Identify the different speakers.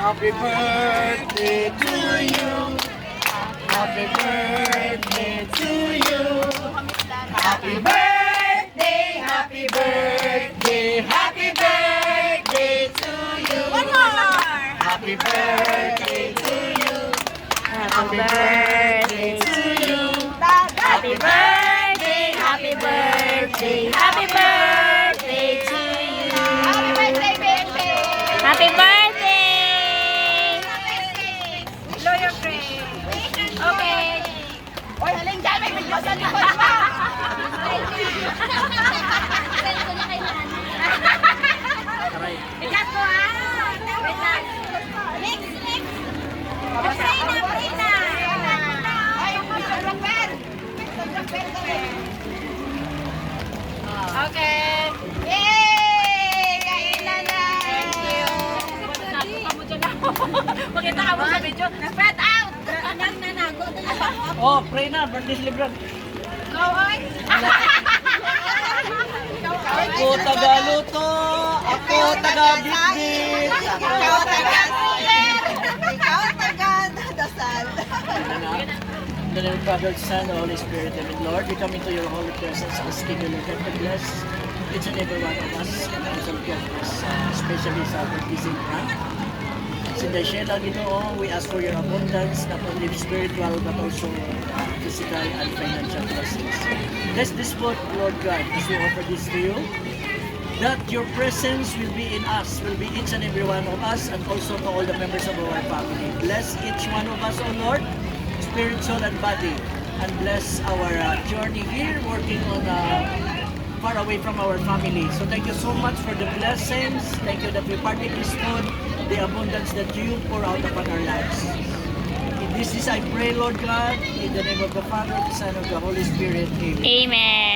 Speaker 1: Happy birthday to you. Happy birthday to you. Happy birthday, happy birthday, happy birthday to you.
Speaker 2: One more!
Speaker 1: Happy birthday to you.
Speaker 2: Happy birthday to you. Happy birthday, happy birthday, happy birthday to you. Happy birthday, baby! Happy birthday! Blow your brain. Okay. Oy, halin dyan, may video sa likod mo. Send ko na kay Nana. Ikat ko Wait lang. Next. Pray na. Ay, Rafael. Okay. Yay! Kainan na. Thank you. Pakita ka mo sa video. Spread out.
Speaker 1: Oh, pray na, birthday celebrant.
Speaker 2: Go on.
Speaker 1: Ako taga-luto, ako taga-bitbit,
Speaker 2: Ikaw taga-suler. Ikaw taga-dasal.
Speaker 1: In the name of Father, Son, and Holy Spirit, Amen. Lord, we come into your holy presence, asking you, Lord, to bless each and every one of us, and also give us, especially sa baptism month. Sinday Shela, Ginoo, we ask for your abundance, not only spiritual, but also physical and financial blessings. Bless this food, Lord God, as we offer this to you, that your presence will be in us, will be each and every one of us, and also to all the members of our family. Bless each one of us, O Lord, spirit, soul, and body, and bless our journey here, working on far away from our family. So thank you so much for the blessings. Thank you that we partake this food, the abundance that you pour out upon our lives. In this is I pray, Lord God, in the name of the Father, the Son, and the Holy Spirit. Amen.
Speaker 2: Amen.